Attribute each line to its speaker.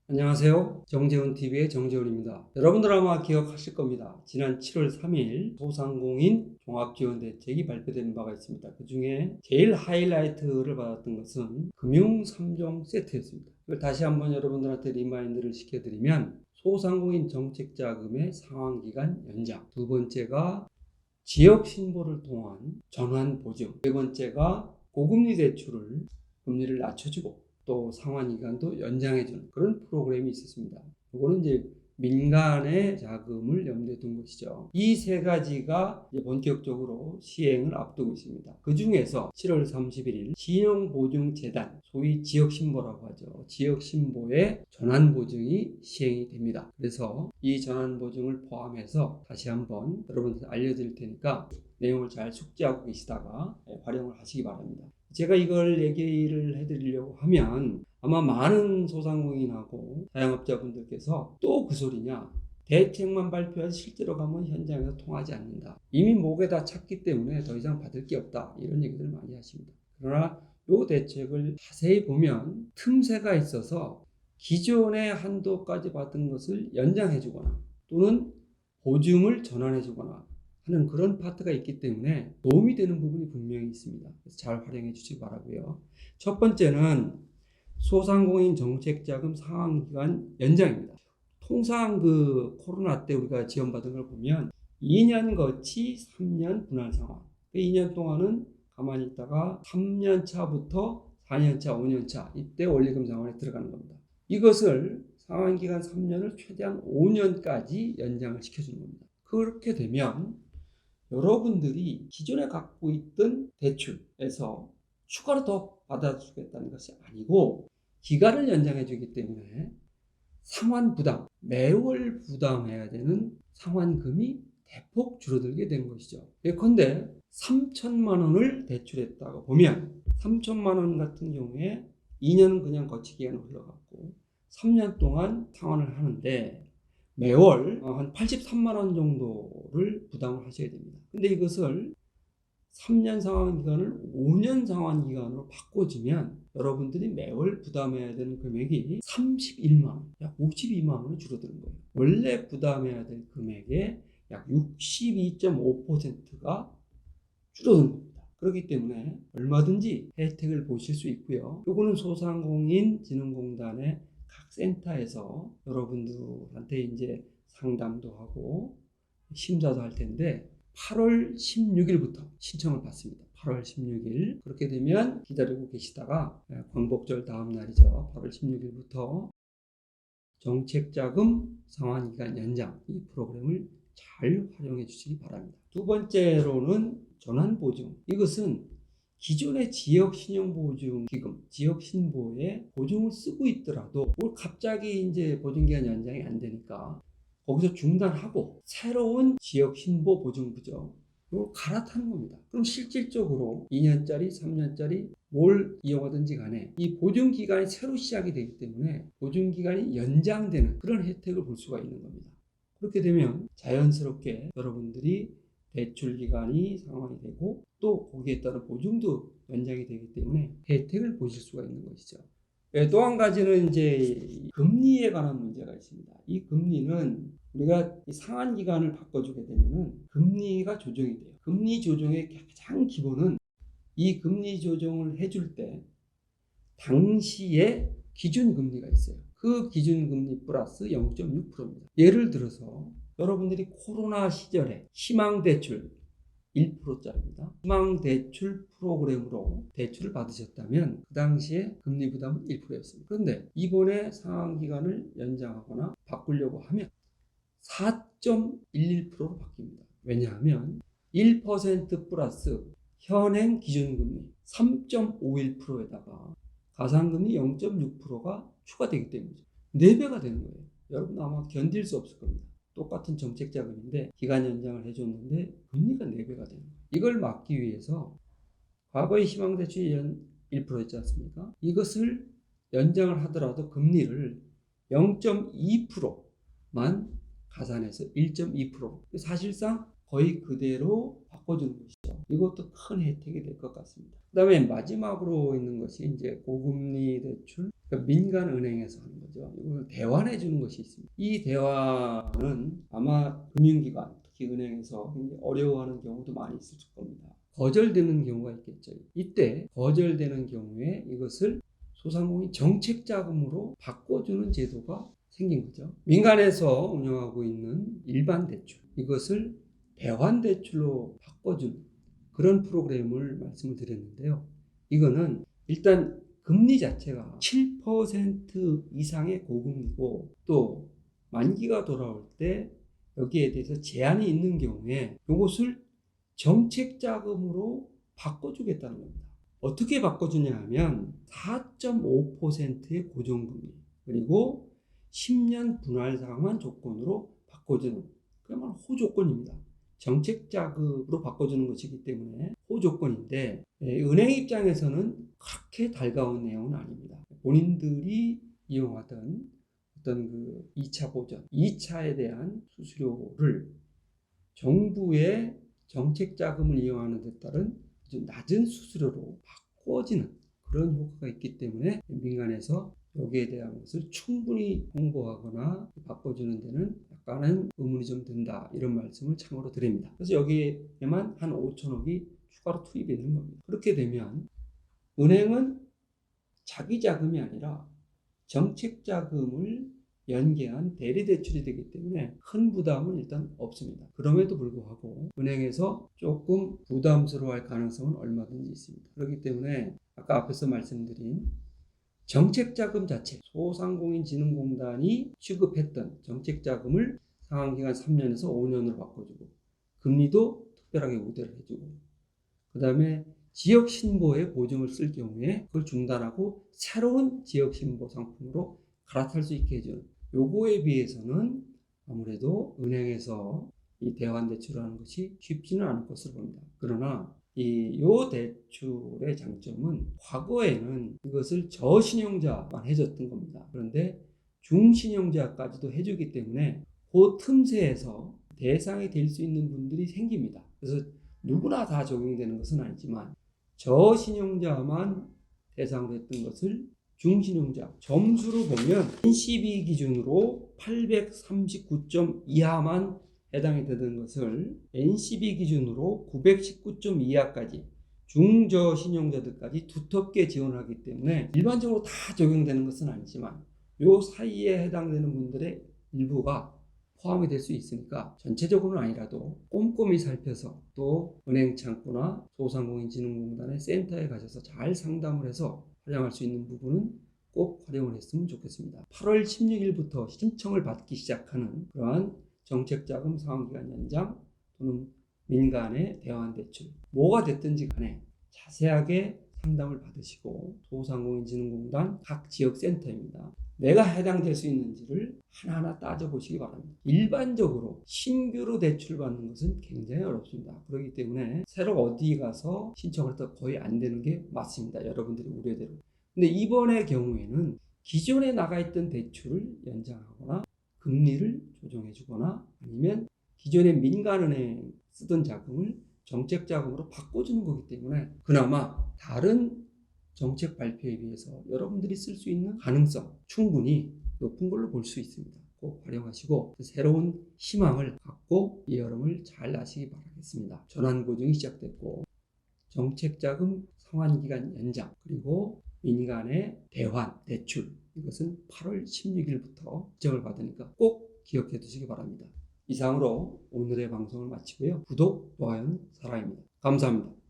Speaker 1: 안녕하세요. 정재훈TV의 정재훈입니다. 여러분들 아마 기억하실 겁니다. 지난 7월 3일 소상공인 종합지원대책이 발표된 바가 있습니다. 그 중에 제일 하이라이트를 받았던 것은 금융 3종 세트였습니다. 이걸 다시 한번 여러분들한테 리마인드를 시켜드리면 소상공인 정책자금의 상환기간 연장, 두 번째가 지역 신보를 통한 전환 보증, 세 번째가 고금리 대출을 금리를 낮춰주고 또 상환기간도 연장해주는 그런 프로그램이 있었습니다. 이거는 이제 민간의 자금을 염두에 둔 것이죠. 이 세 가지가 이제 본격적으로 시행을 앞두고 있습니다. 그 중에서 7월 31일 신용보증재단, 소위 지역신보라고 하죠. 지역신보의 전환보증이 시행이 됩니다. 그래서 이 전환보증을 포함해서 다시 한번 여러분들 알려드릴 테니까 내용을 잘 숙지하고 계시다가 활용을 하시기 바랍니다. 제가 이걸 얘기를 해드리려고 하면 아마 많은 소상공인하고 자영업자분들께서 또 그 소리냐, 대책만 발표해서 실제로 가면 현장에서 통하지 않는다, 이미 목에 다 찼기 때문에 더 이상 받을 게 없다, 이런 얘기들 많이 하십니다. 그러나 이 대책을 자세히 보면 틈새가 있어서 기존의 한도까지 받은 것을 연장해 주거나 또는 보증을 전환해 주거나 하는 그런 파트가 있기 때문에 도움이 되는 부분이 분명히 있습니다. 그래서 잘 활용해 주시기 바라고요. 첫 번째는 소상공인 정책자금 상환기간 연장입니다. 통상 그 코로나 때 우리가 지원받은 걸 보면 2년 거치 3년 분할 상환, 2년 동안은 가만히 있다가 3년 차부터 4년 차, 5년 차 이때 원리금 상환에 들어가는 겁니다. 이것을 상환기간 3년을 최대한 5년까지 연장을 시켜주는 겁니다. 그렇게 되면 여러분들이 기존에 갖고 있던 대출에서 추가로 더 받아주겠다는 것이 아니고 기간을 연장해 주기 때문에 상환 부담, 매월 부담해야 되는 상환금이 대폭 줄어들게 된 것이죠. 예컨대 3천만 원을 대출했다고 보면 3천만 원 같은 경우에 2년은 그냥 거치 기간을 흘러갔고 3년 동안 상환을 하는데 매월 한 83만 원 정도를 부담을 하셔야 됩니다. 근데 이것을 3년 상환기간을 5년 상환기간으로 바꿔주면 여러분들이 매월 부담해야 되는 금액이 31만 원, 약 52만 원이 줄어드는 거예요. 원래 부담해야 될 금액의 약 62.5%가 줄어드는 겁니다. 그렇기 때문에 얼마든지 혜택을 보실 수 있고요. 요거는 소상공인진흥공단의 각 센터에서 여러분들한테 이제 상담도 하고 심사도 할 텐데 8월 16일부터 신청을 받습니다. 8월 16일. 그렇게 되면 기다리고 계시다가 광복절 다음 날이죠. 8월 16일부터 정책자금 상환기간 연장, 이 프로그램을 잘 활용해 주시기 바랍니다. 두 번째로는 전환보증. 이것은 기존의 지역신용보증기금, 지역신보에 보증을 쓰고 있더라도 갑자기 이제 보증기간 연장이 안 되니까 거기서 중단하고 새로운 지역신보 보증부죠, 이걸 갈아타는 겁니다. 그럼 실질적으로 2년짜리, 3년짜리 뭘 이용하든지 간에 이 보증기간이 새로 시작이 되기 때문에 보증기간이 연장되는 그런 혜택을 볼 수가 있는 겁니다. 그렇게 되면 자연스럽게 여러분들이 대출기간이 상환이 되고 또 거기에 따른 보증도 연장이 되기 때문에 혜택을 보실 수가 있는 것이죠. 또 한 가지는 이제 금리에 관한 문제가 있습니다. 이 금리는 우리가 상환 기간을 바꿔주게 되면은 금리가 조정이 돼요. 금리 조정의 가장 기본은 이 금리 조정을 해줄 때 당시에 기준금리가 있어요. 그 기준금리 플러스 0.6%입니다. 예를 들어서 여러분들이 코로나 시절에 희망대출 1%짜리입니다. 희망대출 프로그램으로 대출을 받으셨다면 그 당시에 금리 부담은 1%였습니다. 그런데 이번에 상환기간을 연장하거나 바꾸려고 하면 4.11%로 바뀝니다. 왜냐하면 1% 플러스 현행 기준금리 3.51%에다가 가상금리 0.6%가 추가되기 때문이죠. 4배가 되는 거예요. 여러분 아마 견딜 수 없을 겁니다. 똑같은 정책자금인데 기간 연장을 해줬는데 금리가 4배가 되는 거예요. 이걸 막기 위해서 과거의 희망대출이 1%였지 않습니까? 이것을 연장을 하더라도 금리를 0.2%만 가산해서 1.2%, 사실상 거의 그대로 바꿔주는 것이죠. 이것도 큰 혜택이 될 것 같습니다. 그 다음에 마지막으로 있는 것이 이제 고금리 대출, 그러니까 민간은행에서 하는 거죠. 거죠. 이걸 대환해 주는 것이 있습니다. 이 대환은 아마 금융기관, 특히 은행에서 굉장히 어려워하는 경우도 많이 있을 겁니다. 거절되는 경우가 있겠죠. 이때 거절되는 경우에 이것을 소상공인 정책자금으로 바꿔주는 제도가 생긴 거죠. 민간에서 운영하고 있는 일반 대출, 이것을 대환대출로 바꿔주는 그런 프로그램을 말씀을 드렸는데요. 이거는 일단 금리 자체가 7% 이상의 고금리고 또 만기가 돌아올 때 여기에 대해서 제한이 있는 경우에 이것을 정책자금으로 바꿔주겠다는 겁니다. 어떻게 바꿔주냐 하면 4.5%의 고정금리 그리고 10년 분할상환 조건으로 바꿔주는 그야말로 호조건입니다. 정책자금으로 바꿔주는 것이기 때문에 호조건인데 은행 입장에서는 그렇게 달가운 내용은 아닙니다. 본인들이 이용하던 어떤 그 2차 보전, 2차에 대한 수수료를 정부의 정책자금을 이용하는 데 따른 아주 낮은 수수료로 바꿔지는 그런 효과가 있기 때문에 민간에서 여기에 대한 것을 충분히 홍보하거나 바꿔주는 데는 약간은 의문이 좀 든다 이런 말씀을 참고로 드립니다. 그래서 여기에만 한 5천억이 추가로 투입이 되는 겁니다. 그렇게 되면 은행은 자기 자금이 아니라 정책 자금을 연계한 대리대출이 되기 때문에 큰 부담은 일단 없습니다. 그럼에도 불구하고 은행에서 조금 부담스러워할 가능성은 얼마든지 있습니다. 그렇기 때문에 아까 앞에서 말씀드린 정책자금 자체, 소상공인진흥공단이 취급했던 정책자금을 상환기간 3년에서 5년으로 바꿔주고 금리도 특별하게 우대를 해주고 그 다음에 지역신보에 보증을 쓸 경우에 그걸 중단하고 새로운 지역신보 상품으로 갈아탈 수 있게 해주는 요거에 비해서는 아무래도 은행에서 이 대환대출하는 것이 쉽지는 않을 것으로 봅니다. 그러나 요 대출의 장점은 과거에는 이것을 저신용자만 해줬던 겁니다. 그런데 중신용자까지도 해주기 때문에 그 틈새에서 대상이 될 수 있는 분들이 생깁니다. 그래서 누구나 다 적용되는 것은 아니지만 저신용자만 대상으로 했던 것을 중신용자 점수로 보면 NCB 기준으로 839점 이하만 해당이 되는 것을 NCB 기준으로 919점 이하까지 중저신용자들까지 두텁게 지원을 하기 때문에 일반적으로 다 적용되는 것은 아니지만 요 사이에 해당되는 분들의 일부가 포함이 될 수 있으니까 전체적으로는 아니라도 꼼꼼히 살펴서 또 은행 창구나 소상공인진흥공단의 센터에 가셔서 잘 상담을 해서 활용할 수 있는 부분은 꼭 활용을 했으면 좋겠습니다. 8월 16일부터 신청을 받기 시작하는 그러한 정책자금 상환기간 연장 또는 민간의 대환대출 뭐가 됐든지 간에 자세하게 상담을 받으시고 소상공인진흥공단 각 지역센터입니다. 내가 해당될 수 있는지를 하나하나 따져보시기 바랍니다. 일반적으로 신규로 대출받는 것은 굉장히 어렵습니다. 그렇기 때문에 새로 어디 가서 신청을 해도 거의 안 되는 게 맞습니다. 여러분들이 우려대로. 근데 이번의 경우에는 기존에 나가 있던 대출을 연장하거나 금리를 조정해 주거나 아니면 기존의 민간은행 쓰던 자금을 정책자금으로 바꿔주는 거기 때문에 그나마 다른 정책 발표에 비해서 여러분들이 쓸 수 있는 가능성 충분히 높은 걸로 볼 수 있습니다. 꼭 활용하시고 새로운 희망을 갖고 이 여름을 잘 나시기 바라겠습니다. 전환보증이 시작됐고 정책자금 상환기간 연장 그리고 민간의 대환, 대출 이것은 8월 16일부터 지정을 받으니까 꼭 기억해 두시기 바랍니다. 이상으로 오늘의 방송을 마치고요. 구독, 좋아요는 사랑입니다. 감사합니다.